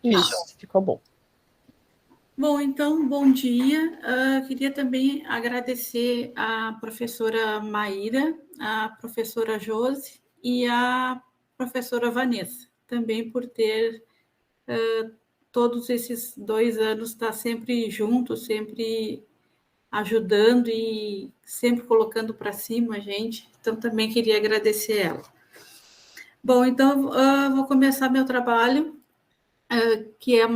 Isso, ficou bom. Bom, então, bom dia. Queria também agradecer a professora Maíra, a professora Josi e a professora Vanessa, também por ter todos esses 2 anos estar sempre junto, sempre ajudando e sempre colocando para cima a gente. Então, também queria agradecer ela. Bom, então, vou começar meu trabalho, que é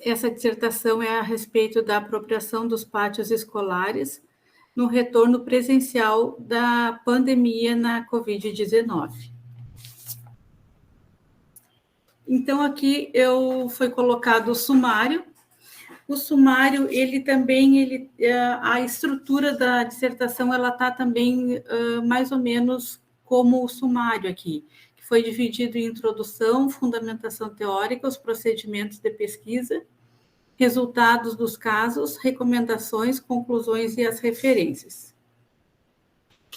essa dissertação é a respeito da apropriação dos pátios escolares no retorno presencial da pandemia na Covid-19. Então, aqui foi colocado o sumário. O sumário, a estrutura da dissertação, ela está também mais ou menos como o sumário aqui, que foi dividido em introdução, fundamentação teórica, os procedimentos de pesquisa, resultados dos casos, recomendações, conclusões e as referências.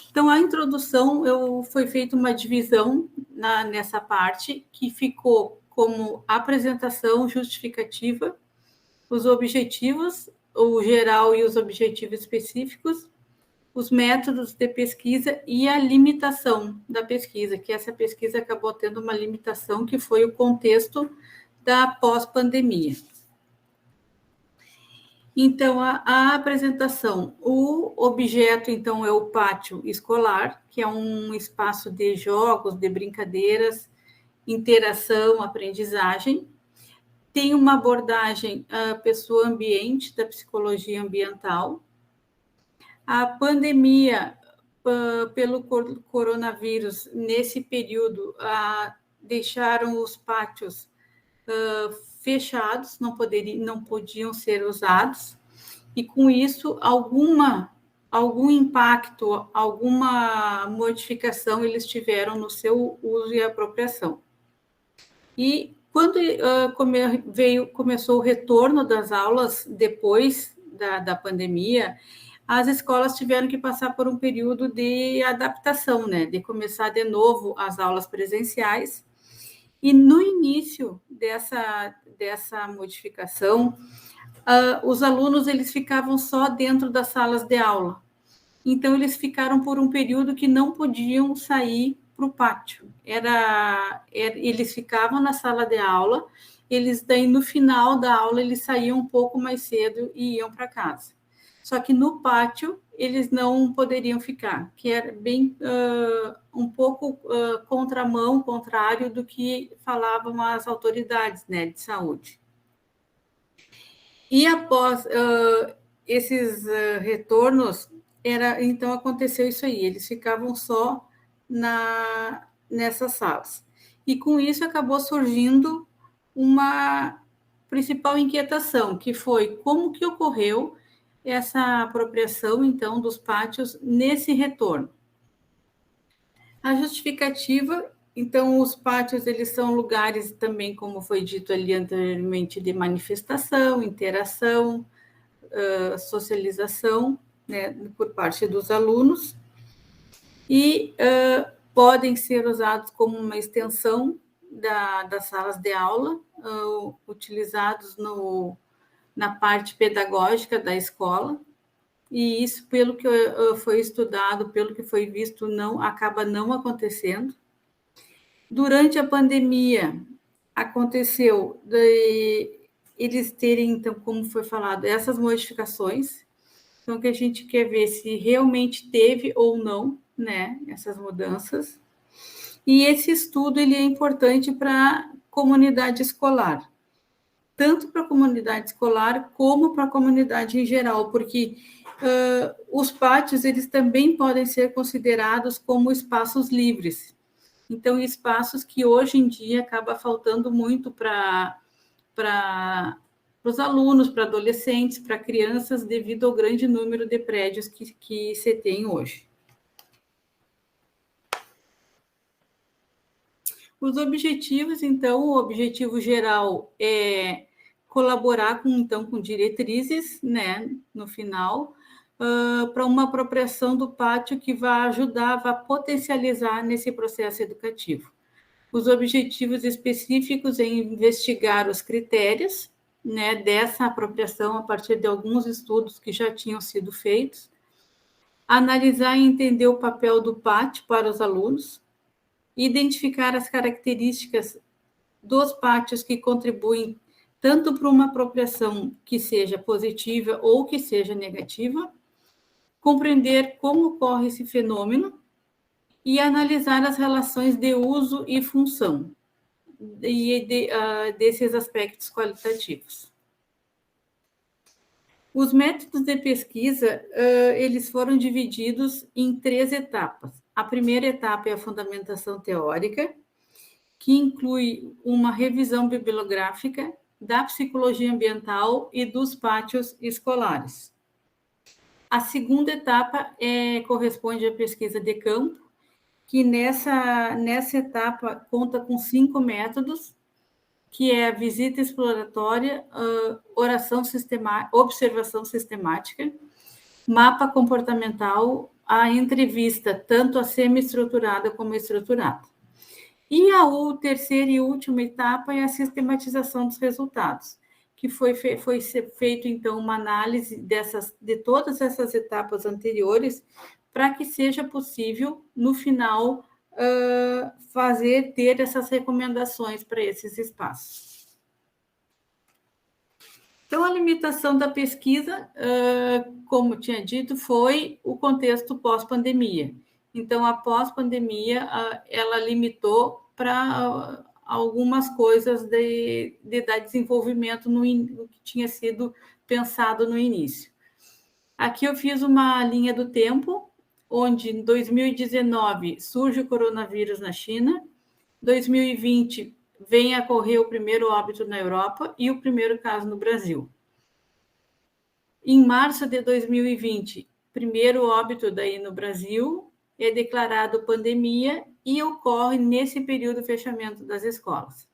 Então, a introdução, foi feita uma divisão nessa parte, que ficou como apresentação justificativa, os objetivos, o geral e os objetivos específicos, os métodos de pesquisa e a limitação da pesquisa, que essa pesquisa acabou tendo uma limitação, que foi o contexto da pós-pandemia. Então, a apresentação, o objeto, então, é o pátio escolar, que é um espaço de jogos, de brincadeiras, interação, aprendizagem. Tem uma abordagem pessoa-ambiente, da psicologia ambiental. A pandemia pelo coronavírus, nesse período, deixaram os pátios fechados, não podiam ser usados, e com isso algum impacto, alguma modificação eles tiveram no seu uso e apropriação. E quando começou o retorno das aulas depois da pandemia, as escolas tiveram que passar por um período de adaptação, né, de começar de novo as aulas presenciais. E no início dessa modificação, os alunos eles ficavam só dentro das salas de aula. Então, eles ficaram por um período que não podiam sair para o pátio. Eles ficavam na sala de aula, daí no final da aula, eles saíam um pouco mais cedo e iam para casa. Só que no pátio, eles não poderiam ficar, que era bem um pouco contramão, contrário do que falavam as autoridades, né, de saúde. E após esses retornos, então aconteceu isso aí, eles ficavam só nessas salas. E com isso acabou surgindo uma principal inquietação, que foi como que ocorreu essa apropriação, então, dos pátios nesse retorno. A justificativa, então, os pátios, eles são lugares também, como foi dito ali anteriormente, de manifestação, interação, socialização, né, por parte dos alunos, e podem ser usados como uma extensão das salas de aula, utilizados na parte pedagógica da escola, e isso, pelo que foi estudado, pelo que foi visto, acaba não acontecendo. Durante a pandemia, aconteceu eles terem, então, como foi falado, essas modificações. Então, que a gente quer ver se realmente teve ou não, né, essas mudanças. E esse estudo ele é importante para a comunidade escolar, tanto para a comunidade escolar como para a comunidade em geral, porque os pátios eles também podem ser considerados como espaços livres. Então, espaços que hoje em dia acaba faltando muito para os alunos, para adolescentes, para crianças, devido ao grande número de prédios que se tem hoje. Os objetivos, então, o objetivo geral é colaborar com diretrizes, né, no final, para uma apropriação do pátio que vai ajudar, vai potencializar nesse processo educativo. Os objetivos específicos é investigar os critérios, né, dessa apropriação a partir de alguns estudos que já tinham sido feitos, analisar e entender o papel do pátio para os alunos, identificar as características dos pátios que contribuem tanto para uma apropriação que seja positiva ou que seja negativa, compreender como ocorre esse fenômeno e analisar as relações de uso e função desses aspectos qualitativos. Os métodos de pesquisa, eles foram divididos em 3 etapas. A primeira etapa é a fundamentação teórica, que inclui uma revisão bibliográfica da psicologia ambiental e dos pátios escolares. A segunda etapa corresponde à pesquisa de campo, que nessa etapa conta com 5 métodos, que é a visita exploratória, observação sistemática, mapa comportamental, a entrevista, tanto a semi-estruturada como a estruturada. E a terceira e última etapa é a sistematização dos resultados, que foi feito, então, uma análise de todas essas etapas anteriores, para que seja possível, no final, ter essas recomendações para esses espaços. Então, a limitação da pesquisa, como tinha dito, foi o contexto pós-pandemia. Então, a pós-pandemia, ela limitou para algumas coisas de dar desenvolvimento no que tinha sido pensado no início. Aqui eu fiz uma linha do tempo, onde em 2019 surge o coronavírus na China, 2020 vem a ocorrer o primeiro óbito na Europa e o primeiro caso no Brasil. Em março de 2020, primeiro óbito daí no Brasil, é declarado pandemia e ocorre nesse período o fechamento das escolas.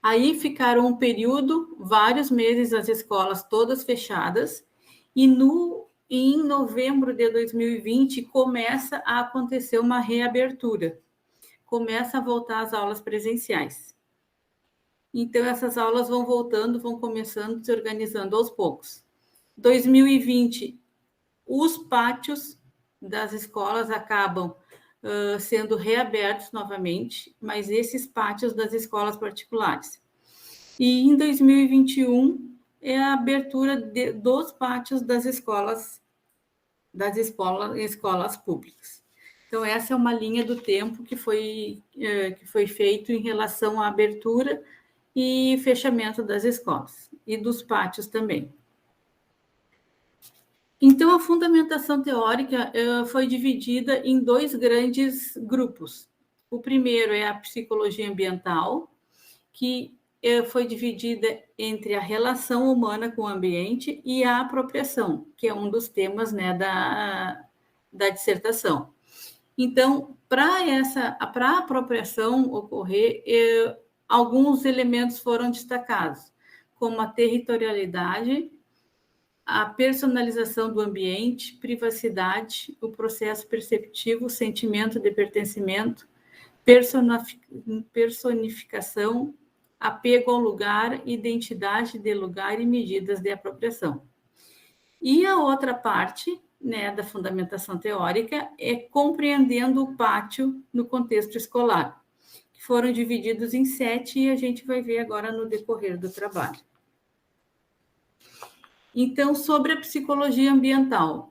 Aí ficaram um período, vários meses, as escolas todas fechadas, e em novembro de 2020 começa a acontecer uma reabertura, começa a voltar às aulas presenciais. Então, essas aulas vão voltando, vão começando, se organizando aos poucos. 2020, os pátios das escolas acabam sendo reabertos novamente, mas esses pátios das escolas particulares. E em 2021 é a abertura dos pátios das escolas públicas. Então, essa é uma linha do tempo que foi feito em relação à abertura e fechamento das escolas e dos pátios também. Então, a fundamentação teórica foi dividida em 2 grandes grupos. O primeiro é a psicologia ambiental, que foi dividida entre a relação humana com o ambiente e a apropriação, que é um dos temas, né, da dissertação. Então, para a apropriação ocorrer, alguns elementos foram destacados, como a territorialidade, a personalização do ambiente, privacidade, o processo perceptivo, o sentimento de pertencimento, personificação, apego ao lugar, identidade de lugar e medidas de apropriação. E a outra parte, né, da fundamentação teórica é compreendendo o pátio no contexto escolar, que foram divididos em 7 e a gente vai ver agora no decorrer do trabalho. Então, sobre a psicologia ambiental,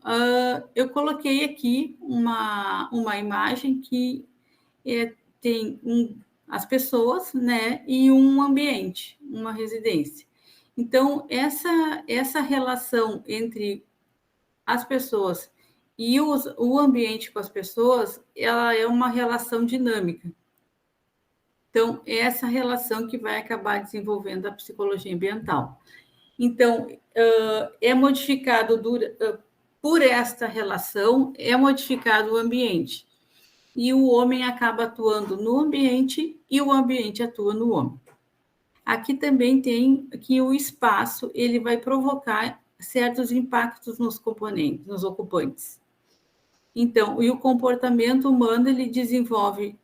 eu coloquei aqui uma imagem que tem as pessoas, né, e um ambiente, uma residência. Então, essa relação entre as pessoas e o ambiente com as pessoas, ela é uma relação dinâmica. Então, é essa relação que vai acabar desenvolvendo a psicologia ambiental. Então, é modificado por esta relação, é modificado o ambiente. E o homem acaba atuando no ambiente e o ambiente atua no homem. Aqui também tem que o espaço ele vai provocar certos impactos nos componentes, nos ocupantes. Então, e o comportamento humano ele desenvolve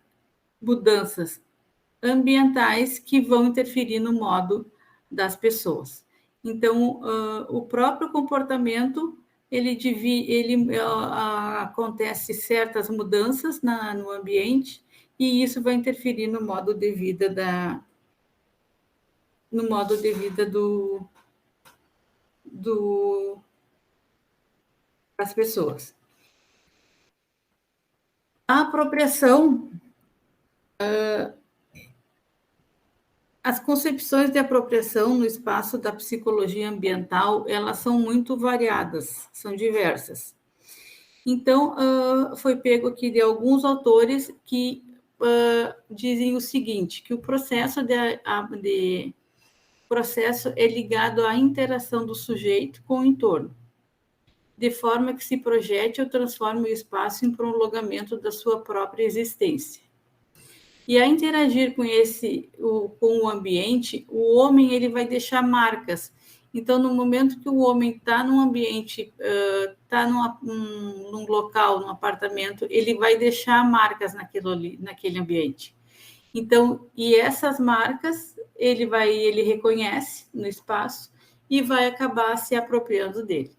mudanças ambientais que vão interferir no modo das pessoas. Então, o próprio comportamento, acontece certas mudanças no ambiente, e isso vai interferir no modo de vida das pessoas. A apropriação, as concepções de apropriação no espaço da psicologia ambiental, elas são muito variadas, são diversas. Então, foi pego aqui de alguns autores que dizem o seguinte, que o processo processo é ligado à interação do sujeito com o entorno, de forma que se projete ou transforme o espaço em prolongamento da sua própria existência. E a interagir com o ambiente, o homem ele vai deixar marcas. Então, no momento que o homem está num ambiente, está num local, num apartamento, ele vai deixar marcas naquele ambiente. Então, e essas marcas ele reconhece no espaço e vai acabar se apropriando dele.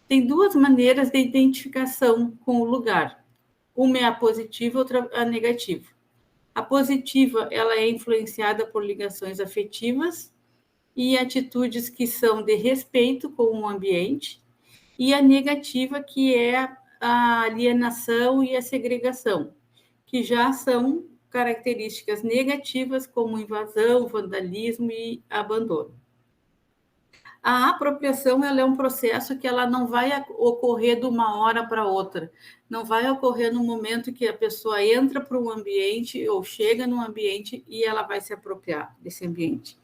Tem duas maneiras de identificação com o lugar. Uma é a positiva, outra a negativa. A positiva, ela é influenciada por ligações afetivas e atitudes que são de respeito com o ambiente, e a negativa, que é a alienação e a segregação, que já são características negativas como invasão, vandalismo e abandono. A apropriação ela é um processo que ela não vai ocorrer de uma hora para outra, não vai ocorrer no momento que a pessoa entra para um ambiente ou chega num ambiente e ela vai se apropriar desse ambiente.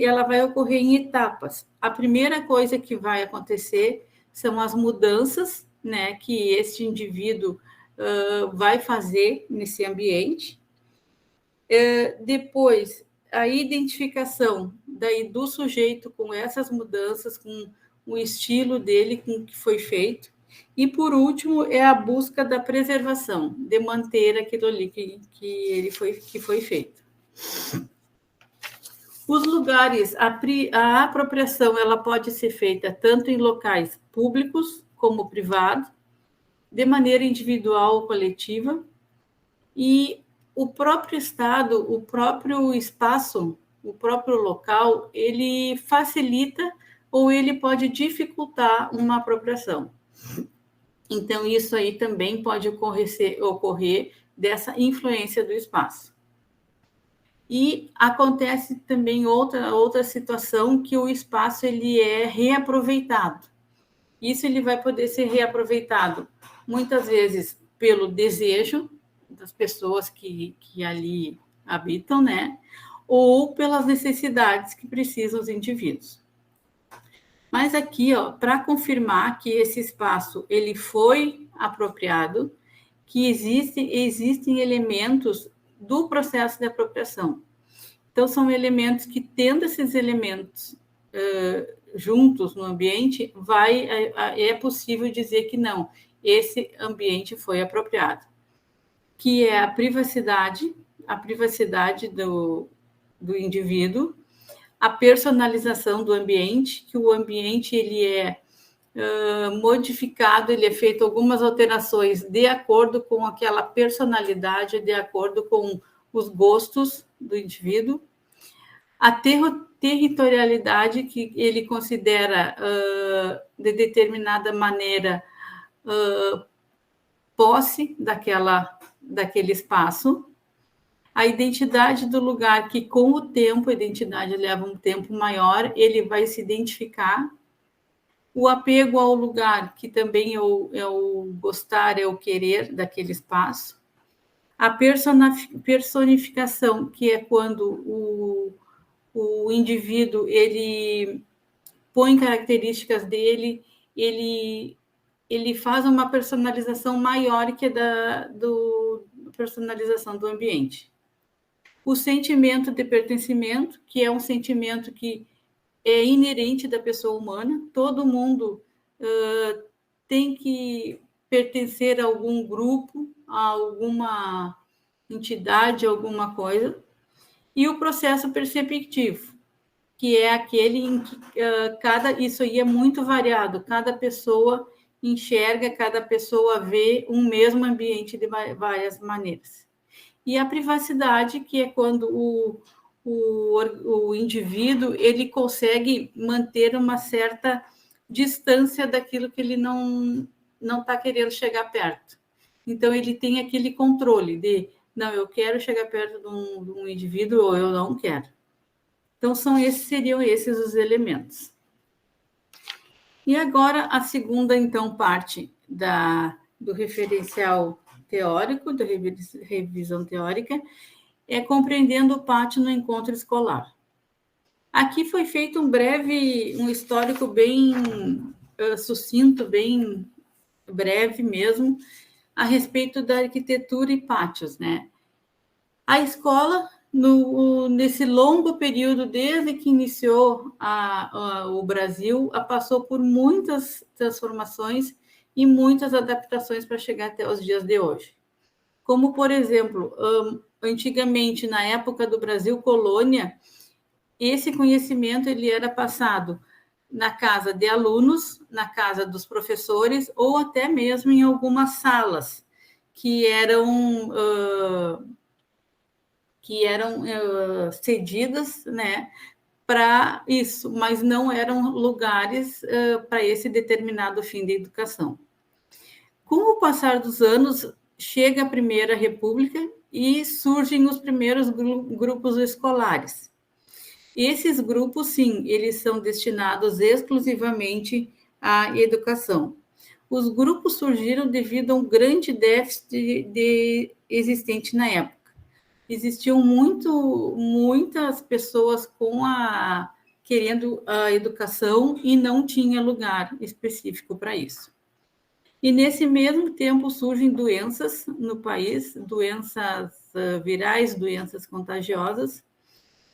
Ela vai ocorrer em etapas. A primeira coisa que vai acontecer são as mudanças, né, que este indivíduo vai fazer nesse ambiente. Depois, a identificação do sujeito com essas mudanças, com o estilo dele, com o que foi feito. E, por último, é a busca da preservação, de manter aquilo ali que foi feito. Os lugares, a apropriação ela pode ser feita tanto em locais públicos como privados, de maneira individual ou coletiva, e o próprio Estado, o próprio espaço, o próprio local, ele facilita ou ele pode dificultar uma apropriação. Então, isso aí também pode ocorrer dessa influência do espaço. E acontece também outra situação, que o espaço ele é reaproveitado. Isso ele vai poder ser reaproveitado muitas vezes pelo desejo das pessoas que ali habitam, né? Ou pelas necessidades que precisam os indivíduos. Mas aqui, para confirmar que esse espaço ele foi apropriado, que existem elementos do processo de apropriação. Então, são elementos que, tendo esses elementos juntos no ambiente, é possível dizer que não, esse ambiente foi apropriado, que é a privacidade do indivíduo, a personalização do ambiente, que o ambiente ele é modificado, ele é feito algumas alterações de acordo com aquela personalidade, de acordo com os gostos do indivíduo, a territorialidade, que ele considera de determinada maneira posse daquele espaço, a identidade do lugar, que com o tempo, a identidade leva um tempo maior, ele vai se identificar, o apego ao lugar, que também é o gostar, é o querer daquele espaço, a personificação, que é quando o indivíduo ele põe características dele, ele faz uma personalização maior que a personalização do ambiente. O sentimento de pertencimento, que é um sentimento que é inerente da pessoa humana, todo mundo tem que pertencer a algum grupo, a entidade, alguma coisa, e o processo perceptivo, que é aquele em que isso aí é muito variado, cada pessoa enxerga, cada pessoa vê um mesmo ambiente de várias maneiras. E a privacidade, que é quando o indivíduo ele consegue manter uma certa distância daquilo que ele não está querendo chegar perto. Então, ele tem aquele controle de, não, eu quero chegar perto de um indivíduo ou eu não quero. Então, seriam esses os elementos. E agora, a segunda, então, parte do referencial teórico, da revisão teórica, é compreendendo o pátio no encontro escolar. Aqui foi feito um histórico bem sucinto, bem breve mesmo, a respeito da arquitetura e pátios, né? A escola, nesse longo período, desde que iniciou o Brasil, passou por muitas transformações e muitas adaptações para chegar até os dias de hoje. Como, por exemplo, antigamente, na época do Brasil colônia, esse conhecimento ele era passado na casa de alunos, na casa dos professores, ou até mesmo em algumas salas que eram cedidas, né, para isso, mas não eram lugares para esse determinado fim de educação. Com o passar dos anos, chega a Primeira República e surgem os primeiros grupos escolares. Esses grupos, sim, eles são destinados exclusivamente à educação. Os grupos surgiram devido a um grande déficit existente na época. Existiam muitas pessoas querendo a educação e não tinha lugar específico para isso. E nesse mesmo tempo surgem doenças no país, doenças virais, doenças contagiosas,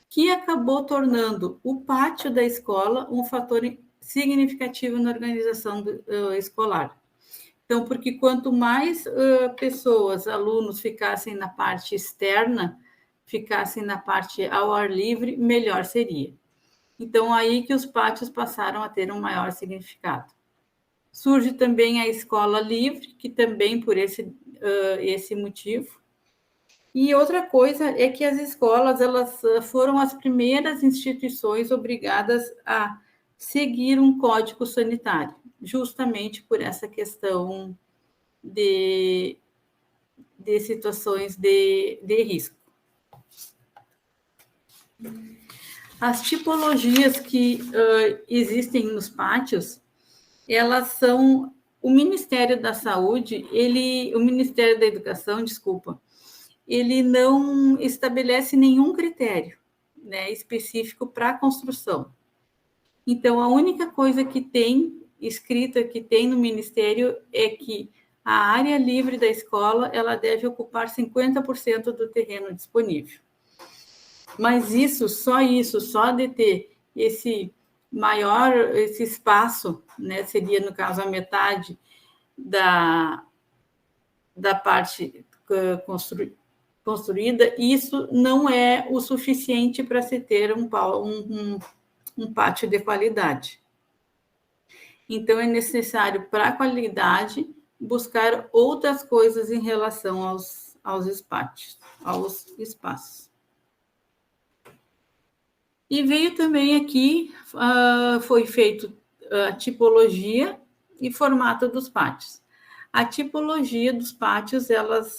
que acabou tornando o pátio da escola um fator significativo na organização escolar. Então, porque quanto mais pessoas, alunos, ficassem na parte externa, ficassem na parte ao ar livre, melhor seria. Então, aí que os pátios passaram a ter um maior significado. Surge também a escola livre, que também por esse motivo. E outra coisa é que as escolas elas foram as primeiras instituições obrigadas a seguir um código sanitário, justamente por essa questão de situações de risco. As tipologias que existem nos pátios, elas são o Ministério da Saúde, o Ministério da Educação, desculpa, ele não estabelece nenhum critério, né, específico para a construção. Então, a única coisa que tem escrita, que tem no Ministério, é que a área livre da escola ela deve ocupar 50% do terreno disponível. Mas só de ter esse espaço, né, seria, no caso, a metade da parte construída, isso não é o suficiente para se ter um pátio de qualidade. Então, é necessário, para a qualidade, buscar outras coisas em relação aos espaços. E veio também aqui, foi feito a tipologia e formato dos pátios. A tipologia dos pátios,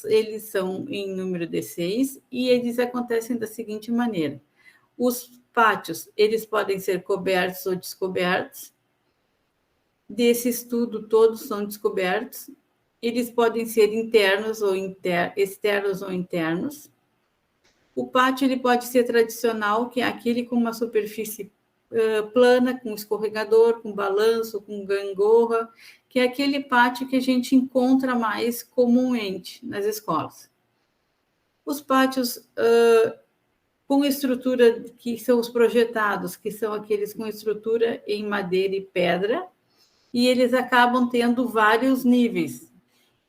eles são em número de 6 e eles acontecem da seguinte maneira. Os pátios, eles podem ser cobertos ou descobertos. Desse estudo, todos são descobertos. Eles podem ser internos ou externos ou internos. O pátio ele pode ser tradicional, que é aquele com uma superfície plana, com escorregador, com balanço, com gangorra, que é aquele pátio que a gente encontra mais comumente nas escolas. Os pátios com estrutura, que são os projetados, que são aqueles com estrutura em madeira e pedra, e eles acabam tendo vários níveis.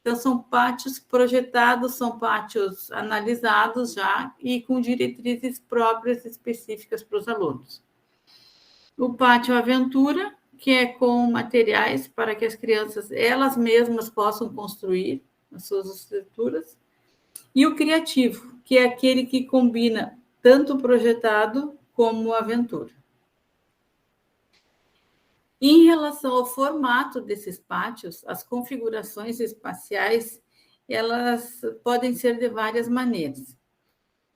Então, são pátios projetados, são pátios analisados já e com diretrizes próprias específicas para os alunos. O pátio aventura, que é com materiais para que as crianças, elas mesmas, possam construir as suas estruturas. E o criativo, que é aquele que combina tanto o projetado como a aventura. Em relação ao formato desses pátios, as configurações espaciais, elas podem ser de várias maneiras.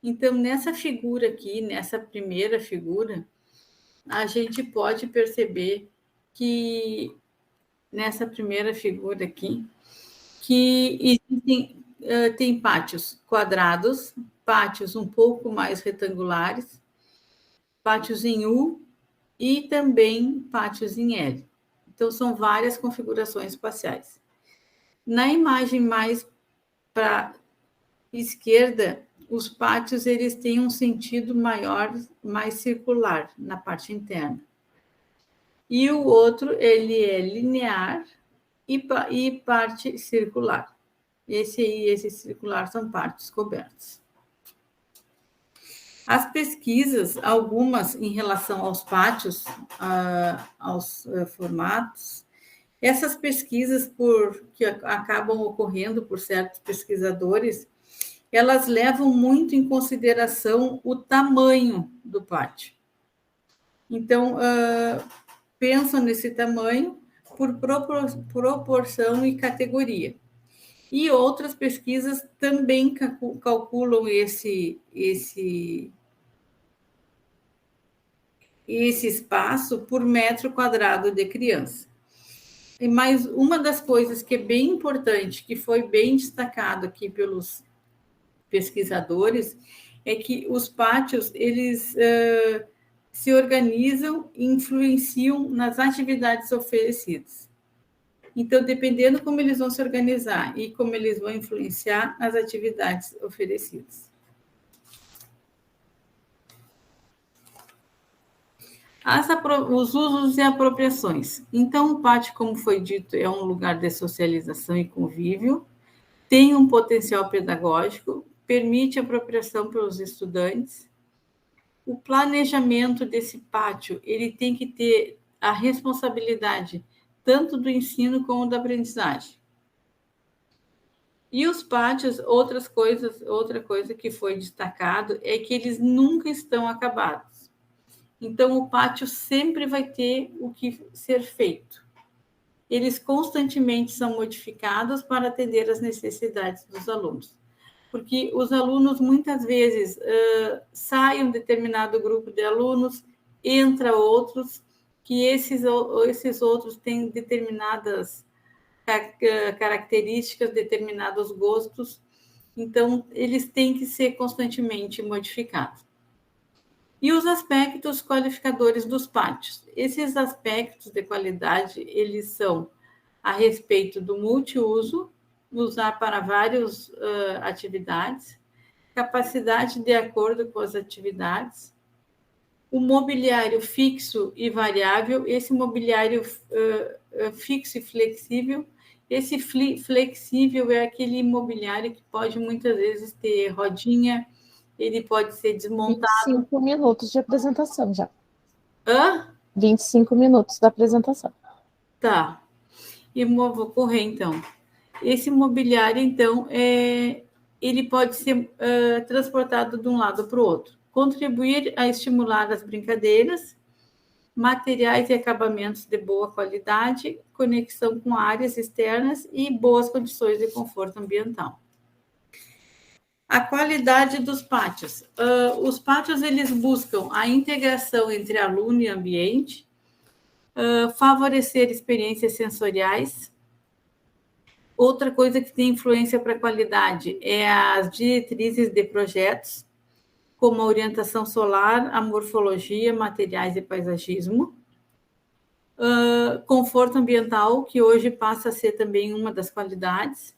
Então, nessa figura aqui, nessa primeira figura, a gente pode perceber que, nessa primeira figura aqui, que existem, tem pátios quadrados, pátios um pouco mais retangulares, pátios em U e também pátios em L. Então, são várias configurações espaciais. Na imagem mais para a esquerda, os pátios eles têm um sentido maior, mais circular na parte interna. E o outro, ele é linear e parte circular. Esse aí e esse circular são partes cobertas. As pesquisas, algumas em relação aos pátios, aos formatos, essas pesquisas que acabam ocorrendo por certos pesquisadores, elas levam muito em consideração o tamanho do pátio. Então, pensam nesse tamanho por proporção e categoria. E outras pesquisas também calculam esse espaço por metro quadrado de criança. Mas uma das coisas que é bem importante, que foi bem destacado aqui pelos pesquisadores, é que os pátios, eles se organizam e influenciam nas atividades oferecidas. Então, dependendo como eles vão se organizar e como eles vão influenciar nas atividades oferecidas. Os usos e apropriações. Então, o pátio, como foi dito, é um lugar de socialização e convívio, tem um potencial pedagógico, permite apropriação pelos estudantes. O planejamento desse pátio, ele tem que ter a responsabilidade tanto do ensino como da aprendizagem. E os pátios, outra coisa que foi destacado é que eles nunca estão acabados. Então, o pátio sempre vai ter o que ser feito. Eles constantemente são modificados para atender às necessidades dos alunos. Porque os alunos, muitas vezes, saem um determinado grupo de alunos, entra outros, que esses outros têm determinadas características, determinados gostos, então, eles têm que ser constantemente modificados. E os aspectos qualificadores dos pátios. Esses aspectos de qualidade, eles são a respeito do multiuso, usar para várias atividades, capacidade de acordo com as atividades, o mobiliário fixo e variável, esse mobiliário fixo e flexível. Esse flexível é aquele mobiliário que pode muitas vezes ter rodinha, ele pode ser desmontado. 25 minutos de apresentação já. 25 minutos da apresentação. Tá. E vou correr, então. Esse mobiliário, então, ele pode ser transportado de um lado para o outro. Contribuir a estimular as brincadeiras, materiais e acabamentos de boa qualidade, conexão com áreas externas e boas condições de conforto ambiental. A qualidade dos pátios. Os pátios, eles buscam a integração entre aluno e ambiente, favorecer experiências sensoriais. Outra coisa que tem influência para a qualidade é as diretrizes de projetos, como a orientação solar, a morfologia, materiais e paisagismo. Conforto ambiental, que hoje passa a ser também uma das qualidades.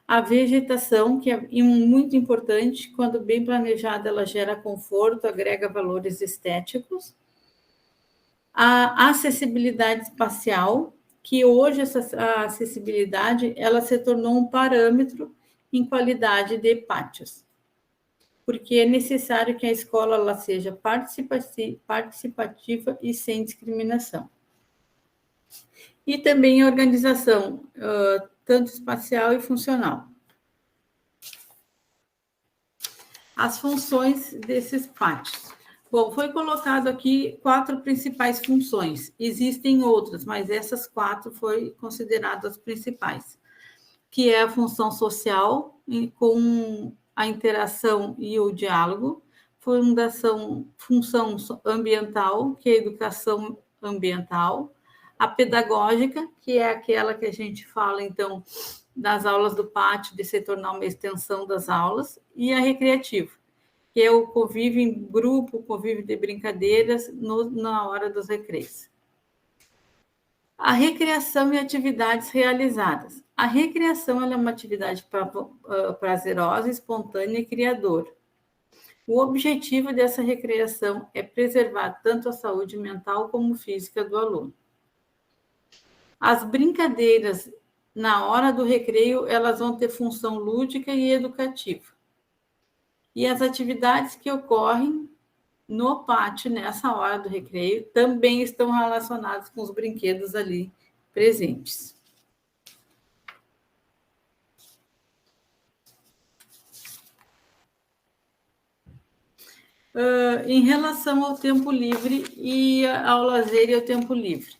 A vegetação, que é muito importante, quando bem planejada, ela gera conforto, agrega valores estéticos. A acessibilidade espacial, que hoje a acessibilidade ela se tornou um parâmetro em qualidade de pátios, porque é necessário que a escola ela seja participativa e sem discriminação. E também a organização, tanto espacial e funcional. As funções desses pátios. Bom, foi colocado aqui 4 principais funções. Existem outras, mas essas 4 foram consideradas as principais, que é a função social, com a interação e o diálogo, função ambiental, que é a educação ambiental, a pedagógica, que é aquela que a gente fala, então, das aulas do pátio, de se tornar uma extensão das aulas, e a recreativa, que é o convívio em grupo, o convívio de brincadeiras na hora dos recreios. A recreação e atividades realizadas. A recreação é uma atividade prazerosa, espontânea e criadora. O objetivo dessa recreação é preservar tanto a saúde mental como física do aluno. As brincadeiras na hora do recreio, elas vão ter função lúdica e educativa. E as atividades que ocorrem no pátio, nessa hora do recreio, também estão relacionadas com os brinquedos ali presentes. Em relação ao tempo livre e ao lazer e ao tempo livre.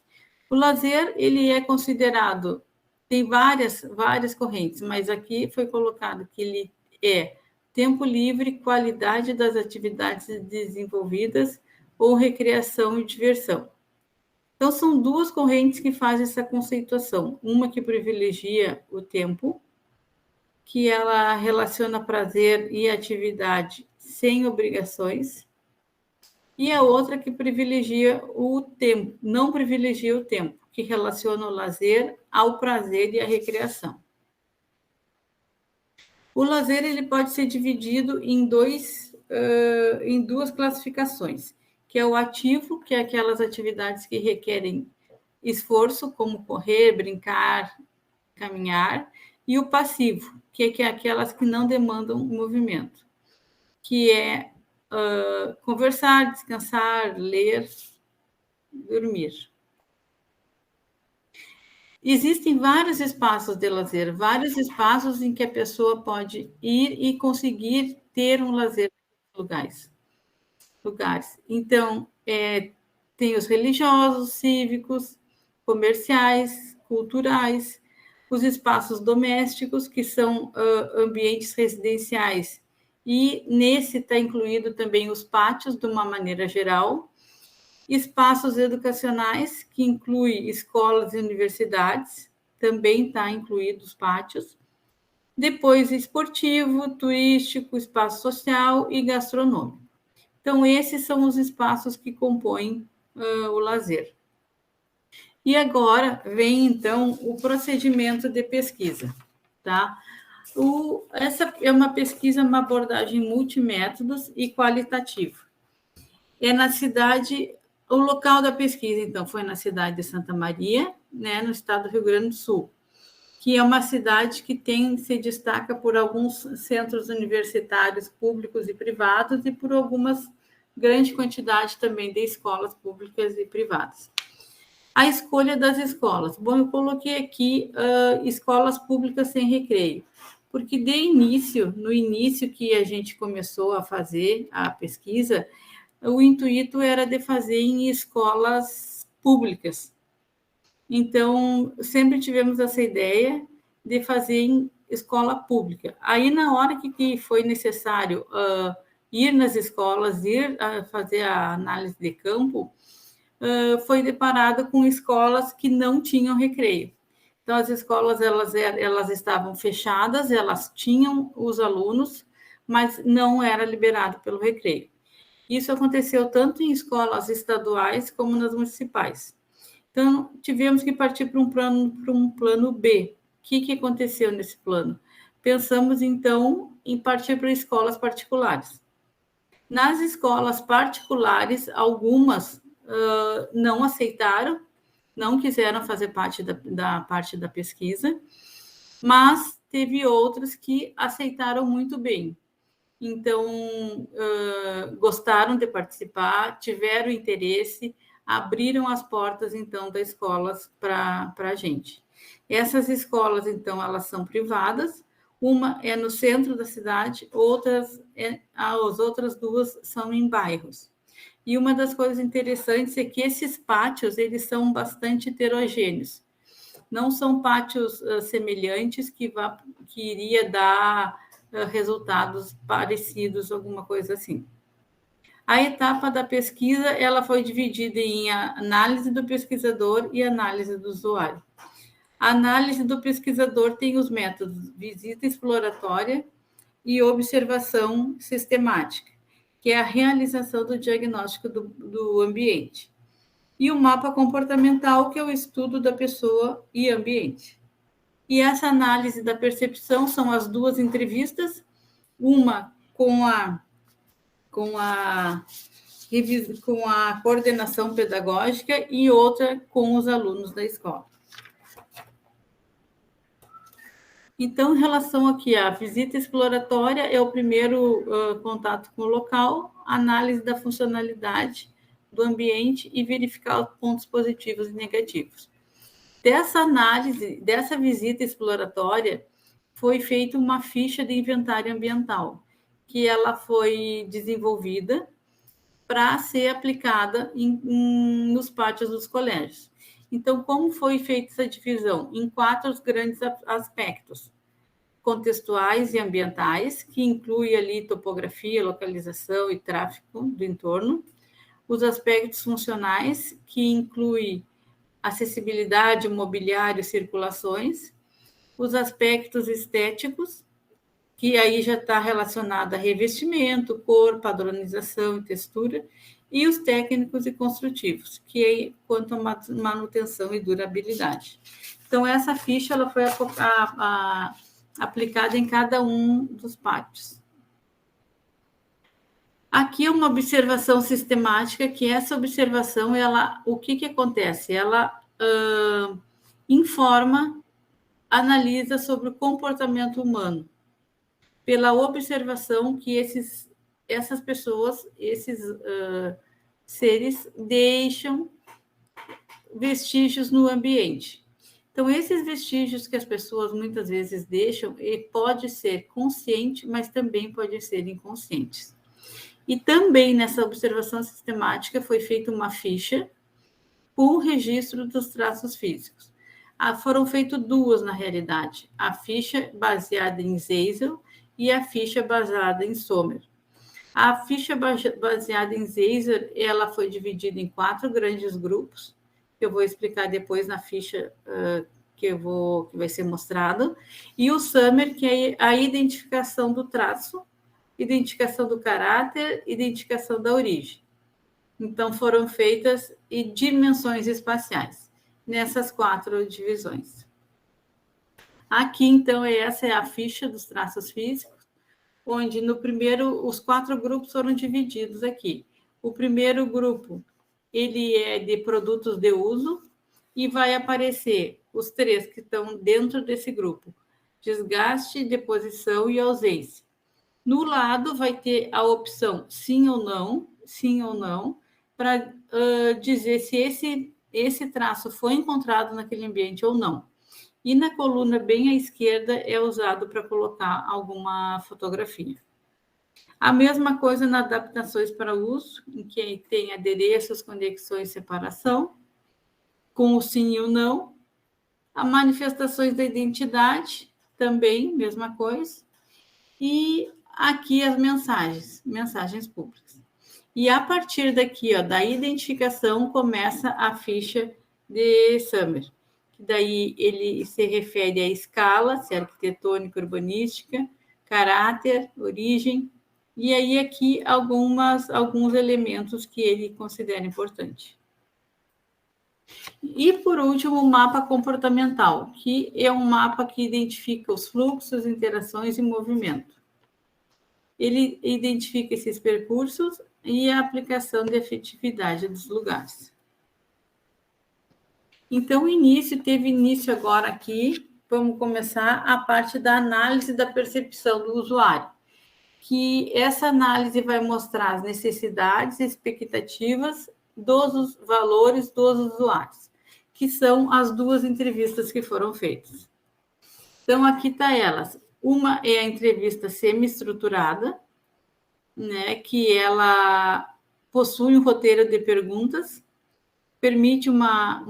O lazer, ele é considerado, tem várias correntes, mas aqui foi colocado que ele é tempo livre, qualidade das atividades desenvolvidas ou recreação e diversão. Então, são 2 correntes que fazem essa conceituação. Uma que privilegia o tempo, que ela relaciona prazer e atividade sem obrigações, e a outra que privilegia o tempo, não privilegia o tempo, que relaciona o lazer ao prazer e à recreação. O lazer ele pode ser dividido em 2 classificações, que é o ativo, que é aquelas atividades que requerem esforço, como correr, brincar, caminhar, e o passivo, que é aquelas que não demandam movimento, que é conversar, descansar, ler, dormir. Existem vários espaços de lazer, vários espaços em que a pessoa pode ir e conseguir ter um lazer em lugares. Então, tem os religiosos, cívicos, comerciais, culturais, os espaços domésticos, que são ambientes residenciais, e nesse está incluído também os pátios, de uma maneira geral, espaços educacionais, que inclui escolas e universidades, também está incluído os pátios. Depois, esportivo, turístico, espaço social e gastronômico. Então, esses são os espaços que compõem o lazer. E agora vem, então, o procedimento de pesquisa, tá? Essa é uma pesquisa, uma abordagem multimétodos e qualitativa. É na cidade... O local da pesquisa, então, foi na cidade de Santa Maria, né, no estado do Rio Grande do Sul, que é uma cidade que se destaca por alguns centros universitários públicos e privados e por algumas grande quantidade também de escolas públicas e privadas. A escolha das escolas. Bom, eu coloquei aqui escolas públicas sem recreio, porque no início que a gente começou a fazer a pesquisa, o intuito era de fazer em escolas públicas. Então, sempre tivemos essa ideia de fazer em escola pública. Aí, na hora que foi necessário ir nas escolas, ir fazer a análise de campo, foi deparado com escolas que não tinham recreio. Então, as escolas elas estavam fechadas, elas tinham os alunos, mas não era liberado pelo recreio. Isso aconteceu tanto em escolas estaduais como nas municipais. Então, tivemos que partir para um plano B. O que aconteceu nesse plano? Pensamos, então, em partir para escolas particulares. Nas escolas particulares, algumas não aceitaram, não quiseram fazer parte da pesquisa, mas teve outras que aceitaram muito bem. Então, gostaram de participar, tiveram interesse, abriram as portas, então, das escolas para a gente. Essas escolas, então, elas são privadas, uma é no centro da cidade, as outras duas são em bairros. E uma das coisas interessantes é que esses pátios, eles são bastante heterogêneos. Não são pátios semelhantes que iria dar resultados parecidos, alguma coisa assim. A etapa da pesquisa, ela foi dividida em análise do pesquisador e análise do usuário. A análise do pesquisador tem os métodos visita exploratória e observação sistemática, que é a realização do diagnóstico do ambiente. E o mapa comportamental, que é o estudo da pessoa e ambiente. E essa análise da percepção são as duas entrevistas, uma com a coordenação pedagógica e outra com os alunos da escola. Então, em relação aqui à visita exploratória, é o primeiro contato com o local, análise da funcionalidade do ambiente e verificar os pontos positivos e negativos. Dessa análise, dessa visita exploratória, foi feita uma ficha de inventário ambiental, que ela foi desenvolvida para ser aplicada nos pátios dos colégios. Então, como foi feita essa divisão? Em 4 grandes aspectos: contextuais e ambientais, que inclui ali topografia, localização e tráfego do entorno; os aspectos funcionais, que inclui acessibilidade, mobiliário, circulações; os aspectos estéticos, que aí já está relacionado a revestimento, cor, padronização e textura; e os técnicos e construtivos, que é quanto a manutenção e durabilidade. Então, essa ficha ela foi aplicada em cada um dos pátios. Aqui é uma observação sistemática, que essa observação, o que acontece? Ela informa, analisa sobre o comportamento humano, pela observação que essas pessoas, esses seres, deixam vestígios no ambiente. Então, esses vestígios que as pessoas muitas vezes deixam, pode ser consciente, mas também pode ser inconscientes. E também nessa observação sistemática foi feita uma ficha com o registro dos traços físicos. Foram feitas 2, na realidade: a ficha baseada em Zeisel e a ficha baseada em Sommer. A ficha baseada em Zeisel, ela foi dividida em 4 grandes grupos, que eu vou explicar depois na ficha que vai ser mostrado, e o Sommer, que é a identificação do traço, identificação do caráter, identificação da origem. Então, foram feitas dimensões espaciais nessas 4 divisões. Aqui, então, essa é a ficha dos traços físicos, onde no primeiro, os 4 grupos foram divididos aqui. O primeiro grupo, ele é de produtos de uso, e vai aparecer os 3 que estão dentro desse grupo: desgaste, deposição e ausência. No lado vai ter a opção sim ou não, para dizer se esse traço foi encontrado naquele ambiente ou não. E na coluna bem à esquerda é usado para colocar alguma fotografia. A mesma coisa nas adaptações para uso, em que tem adereços, conexões, separação, com o sim e o não. As manifestações da identidade, também, mesma coisa. E aqui as mensagens públicas. E a partir daqui, da identificação, começa a ficha de Sommer, que daí ele se refere à escala, se é arquitetônica, urbanística, caráter, origem, e aí aqui alguns elementos que ele considera importante. E, por último, o mapa comportamental, que é um mapa que identifica os fluxos, interações e movimento. Ele identifica esses percursos e a aplicação de afetividade dos lugares. Então, teve início agora aqui, vamos começar a parte da análise da percepção do usuário, que essa análise vai mostrar as necessidades e expectativas dos valores dos usuários, que são as duas entrevistas que foram feitas. Então, aqui está elas. Uma é a entrevista semi-estruturada, né, que ela possui um roteiro de perguntas, permite uma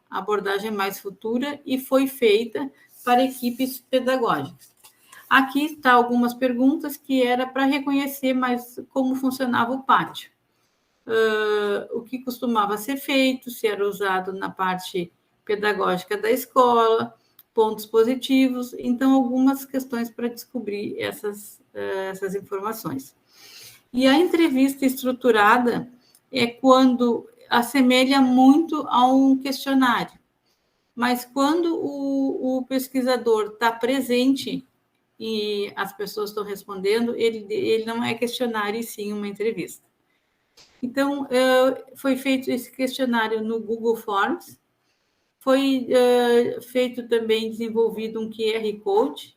abordagem mais futura e foi feita para equipes pedagógicas. Aqui está algumas perguntas que era para reconhecer mais como funcionava o pátio. O que costumava ser feito, se era usado na parte pedagógica da escola, pontos positivos, então algumas questões para descobrir essas informações. E a entrevista estruturada é quando assemelha muito a um questionário, mas quando o pesquisador está presente e as pessoas estão respondendo, ele não é questionário, e sim uma entrevista. Então, foi feito esse questionário no Google Forms, foi feito também, desenvolvido um QR Code.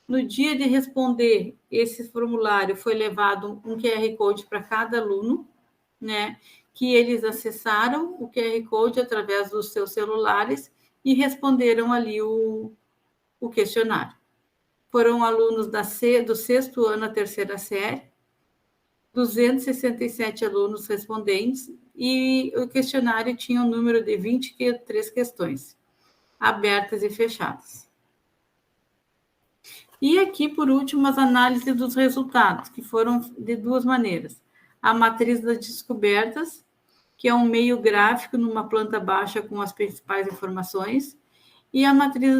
No dia de responder esse formulário, foi levado um QR Code para cada aluno, né, que eles acessaram o QR Code através dos seus celulares e responderam ali o questionário. Foram alunos do sexto ano à terceira série, 267 alunos respondentes, e o questionário tinha um número de 23 questões, abertas e fechadas. E aqui, por último, as análises dos resultados, que foram de duas maneiras. A matriz das descobertas, que é um meio gráfico numa planta baixa com as principais informações, e a matriz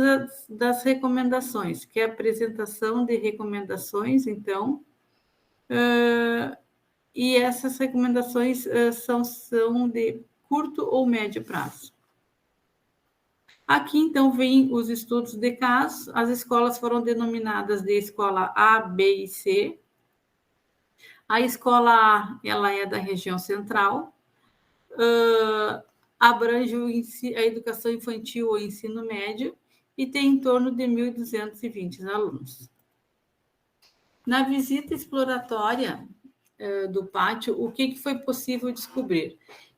das recomendações, que é a apresentação de recomendações, então, e essas recomendações são de curto ou médio prazo. Aqui, então, vem os estudos de casos. As escolas foram denominadas de escola A, B e C. A escola A, ela é da região central, abrange a educação infantil ou ensino médio e tem em torno de 1.220 alunos. Na visita exploratória do pátio, o que foi possível descobrir?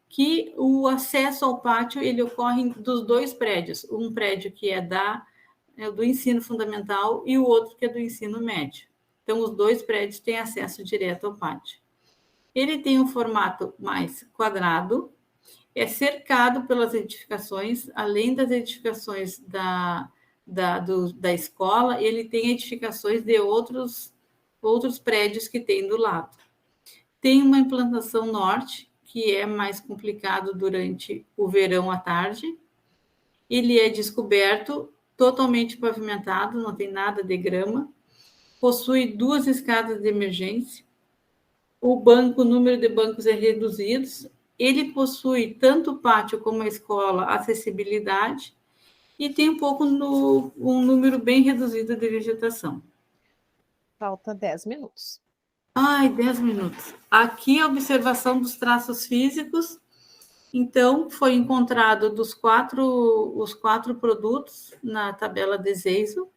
Que o acesso ao pátio ele ocorre dos dois prédios, um prédio que é do ensino fundamental e o outro que é do ensino médio. Então, os dois prédios têm acesso direto ao pátio. Ele tem um formato mais quadrado, é cercado pelas edificações, além das edificações da escola, ele tem edificações de outros prédios que tem do lado. Tem uma implantação norte, que é mais complicado durante o verão à tarde. Ele é descoberto, totalmente pavimentado, não tem nada de grama. Possui 2 escadas de emergência. O número de bancos é reduzido. Ele possui tanto o pátio como a escola, acessibilidade, e tem um número bem reduzido de vegetação. Falta 10 minutos. 10 minutos. Aqui a observação dos traços físicos. Então, foi encontrado os quatro produtos na tabela de Zeiso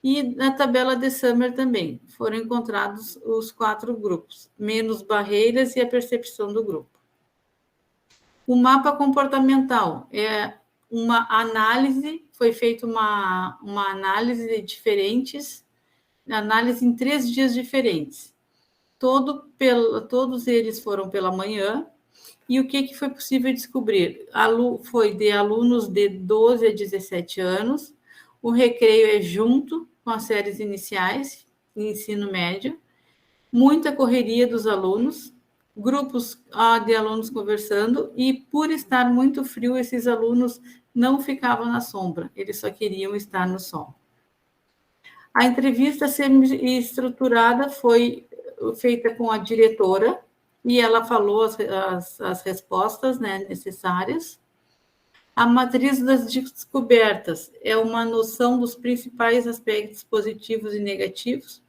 e na tabela de Summer também. Foram encontrados os 4 grupos, menos barreiras e a percepção do grupo. O mapa comportamental é uma análise, foi feita uma análise de diferentes, análise em 3 dias diferentes. Todos eles foram pela manhã, e o que foi possível descobrir? Foi de alunos de 12 a 17 anos, o recreio é junto com as séries iniciais, ensino médio, muita correria dos alunos, grupos de alunos conversando, e por estar muito frio, esses alunos não ficavam na sombra, eles só queriam estar no sol. A entrevista semi-estruturada foi feita com a diretora, e ela falou as respostas, né, necessárias. A matriz das descobertas é uma noção dos principais aspectos positivos e negativos,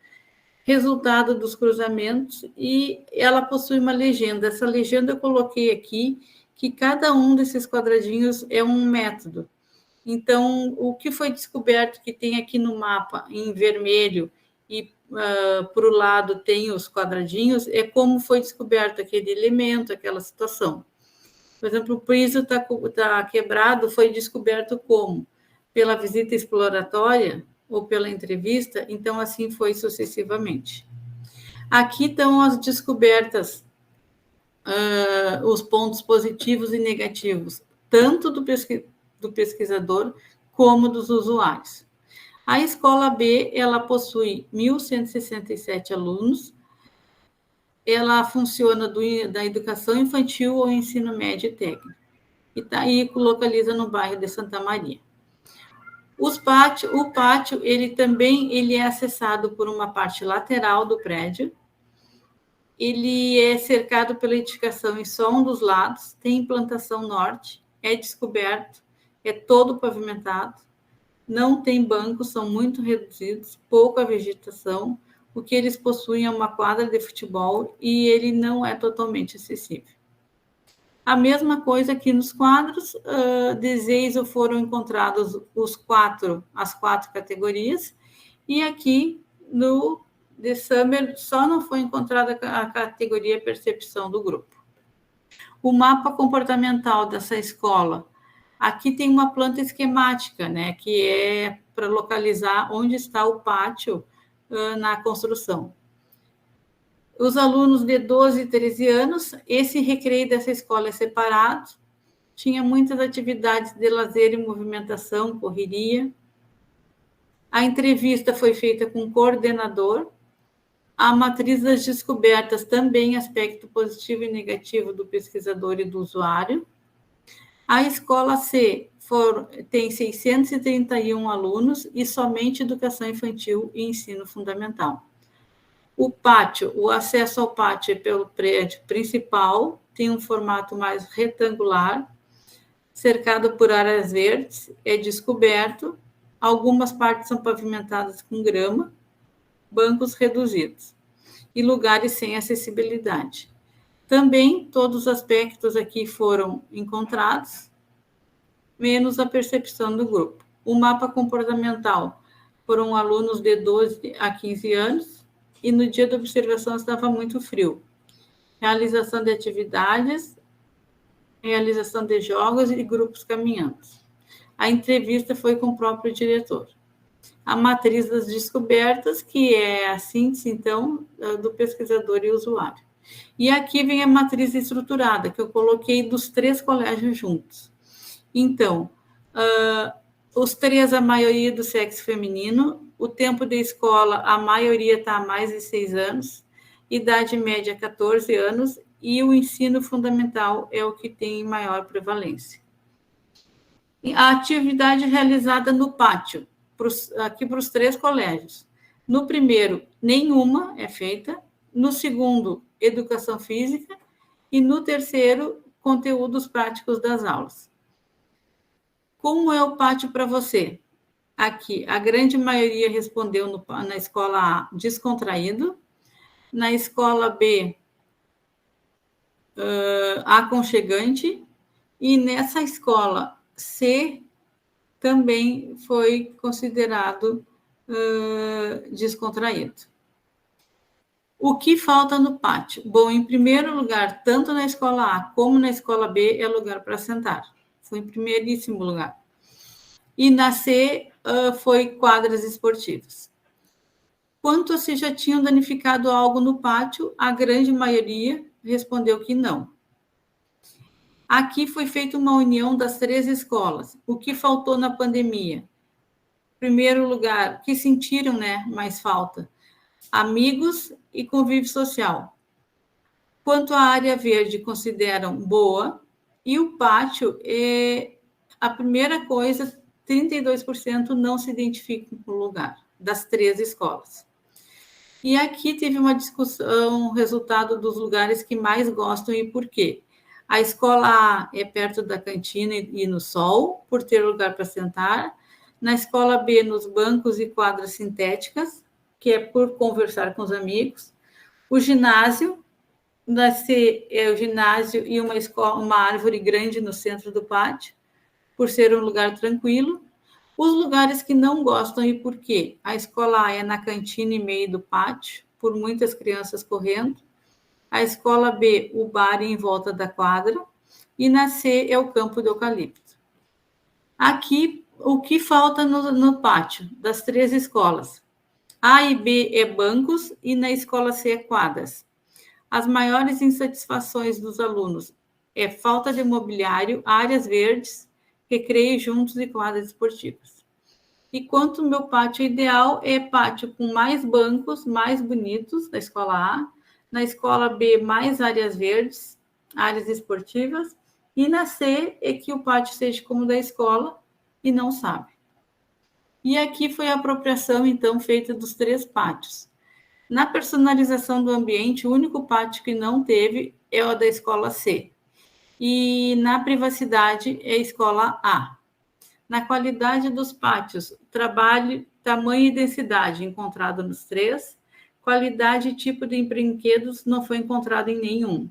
resultado dos cruzamentos, e ela possui uma legenda. Essa legenda eu coloquei aqui, que cada um desses quadradinhos é um método. Então, o que foi descoberto que tem aqui no mapa em vermelho e por o lado tem os quadradinhos, é como foi descoberto aquele elemento, aquela situação. Por exemplo, o piso está quebrado, foi descoberto como? Pela visita exploratória ou pela entrevista, então assim foi sucessivamente. Aqui estão as descobertas, os pontos positivos e negativos, tanto do pesquisador como dos usuários. A escola B, ela possui 1.167 alunos, ela funciona da educação infantil ao ensino médio e técnico, e tá aí, localiza no bairro de Santa Maria. O pátio, ele é acessado por uma parte lateral do prédio, ele é cercado pela edificação em só um dos lados, tem implantação norte, é descoberto, é todo pavimentado, não tem bancos, são muito reduzidos, pouca vegetação, o que eles possuem é uma quadra de futebol e ele não é totalmente acessível. A mesma coisa aqui nos quadros, de Zeisel foram encontrados as quatro categorias, e aqui no de Summer só não foi encontrada a categoria percepção do grupo. O mapa comportamental dessa escola, aqui tem uma planta esquemática, né, que é para localizar onde está o pátio na construção. Os alunos de 12 e 13 anos, esse recreio dessa escola é separado, tinha muitas atividades de lazer e movimentação, correria. A entrevista foi feita com o coordenador. A matriz das descobertas também aspecto positivo e negativo do pesquisador e do usuário. A escola C tem 631 alunos e somente educação infantil e ensino fundamental. O pátio, o acesso ao pátio é pelo prédio principal, tem um formato mais retangular, cercado por áreas verdes, é descoberto, algumas partes são pavimentadas com grama, bancos reduzidos e lugares sem acessibilidade. Também todos os aspectos aqui foram encontrados, menos a percepção do grupo. O mapa comportamental foram alunos de 12 a 15 anos, e no dia da observação estava muito frio. Realização de atividades, realização de jogos e grupos caminhando. A entrevista foi com o próprio diretor. A matriz das descobertas, que é a síntese, então, do pesquisador e usuário. E aqui vem a matriz estruturada, que eu coloquei dos 3 colégios juntos. Então, os 3, a maioria do sexo feminino, o tempo de escola, a maioria está há mais de 6 anos, idade média 14 anos, e o ensino fundamental é o que tem maior prevalência. A atividade realizada no pátio, aqui para os 3 colégios. No primeiro, nenhuma é feita. No segundo, educação física. E no terceiro, conteúdos práticos das aulas. Como é o pátio para você? Aqui, a grande maioria respondeu na escola A, descontraído. Na escola B, aconchegante. E nessa escola C, também foi considerado descontraído. O que falta no pátio? Bom, em primeiro lugar, tanto na escola A como na escola B, é lugar para sentar. Foi em primeiríssimo lugar. E na C, foi quadras esportivas. Quanto se já tinham danificado algo no pátio, a grande maioria respondeu que não. Aqui foi feita uma união das 3 escolas. O que faltou na pandemia? Em primeiro lugar, que sentiram, né, mais falta? Amigos e convívio social. Quanto à área verde, consideram boa. E o pátio, a primeira coisa, 32% não se identificam com o lugar, das 3 escolas. E aqui teve uma discussão, resultado dos lugares que mais gostam e por quê. A escola A é perto da cantina e no sol, por ter lugar para sentar. Na escola B, nos bancos e quadras sintéticas, que é por conversar com os amigos. O ginásio, Na C é o ginásio e uma árvore grande no centro do pátio, por ser um lugar tranquilo. Os lugares que não gostam e por quê? A escola A é na cantina e meio do pátio, por muitas crianças correndo. A escola B, o bar em volta da quadra. E na C é o campo de eucalipto. Aqui, o que falta no pátio das 3 escolas? A e B é bancos e na escola C é quadras. As maiores insatisfações dos alunos é falta de mobiliário, áreas verdes, recreio juntos e quadras esportivas. E quanto o meu pátio ideal é pátio com mais bancos, mais bonitos, na escola A, na escola B, mais áreas verdes, áreas esportivas, e na C é que o pátio seja como da escola e não sabe. E aqui foi a apropriação, então, feita dos 3 pátios. Na personalização do ambiente, o único pátio que não teve é o da escola C. E na privacidade é a escola A. Na qualidade dos pátios, trabalho, tamanho e densidade encontrado nos 3. Qualidade e tipo de brinquedos não foi encontrado em nenhum.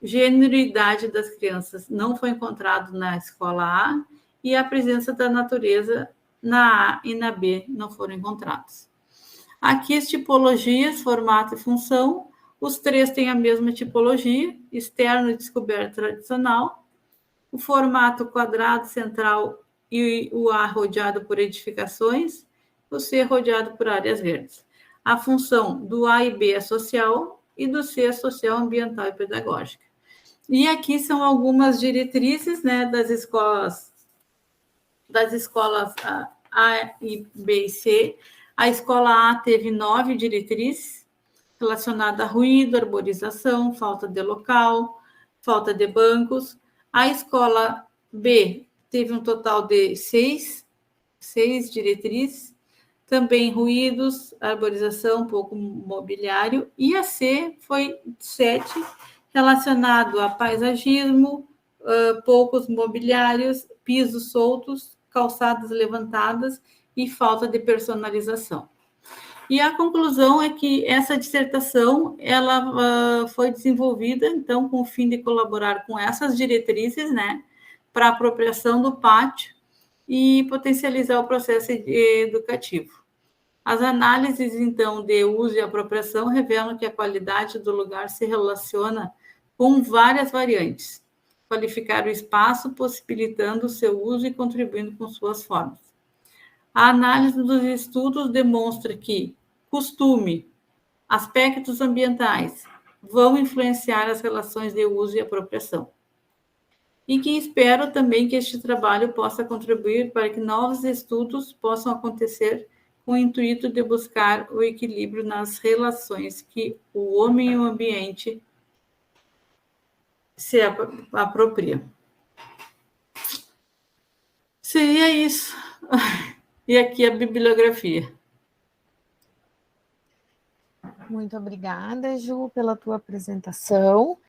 Gênero e idade das crianças não foi encontrado na escola A. E a presença da natureza na A e na B não foram encontrados. Aqui as tipologias, formato e função. Os 3 têm a mesma tipologia, externo e descoberto tradicional. O formato quadrado central e o A rodeado por edificações, o C rodeado por áreas verdes. A função do A e B é social e do C é social, ambiental e pedagógica. E aqui são algumas diretrizes, né, das escolas A e B e C. A escola A teve 9 diretrizes relacionadas a ruído, arborização, falta de local, falta de bancos. A escola B teve um total de 6 diretrizes, também ruídos, arborização, pouco mobiliário. E a C foi 7, relacionado a paisagismo, poucos mobiliários, pisos soltos, calçadas levantadas e falta de personalização. E a conclusão é que essa dissertação ela foi desenvolvida, então, com o fim de colaborar com essas diretrizes, né, para a apropriação do pátio e potencializar o processo educativo. As análises, então, de uso e apropriação revelam que a qualidade do lugar se relaciona com várias variantes. Qualificar o espaço, possibilitando o seu uso e contribuindo com suas formas. A análise dos estudos demonstra que costume, aspectos ambientais vão influenciar as relações de uso e apropriação. E que espero também que este trabalho possa contribuir para que novos estudos possam acontecer com o intuito de buscar o equilíbrio nas relações que o homem e o ambiente se apropriam. Seria isso. E aqui a bibliografia. Muito obrigada, Ju, pela tua apresentação.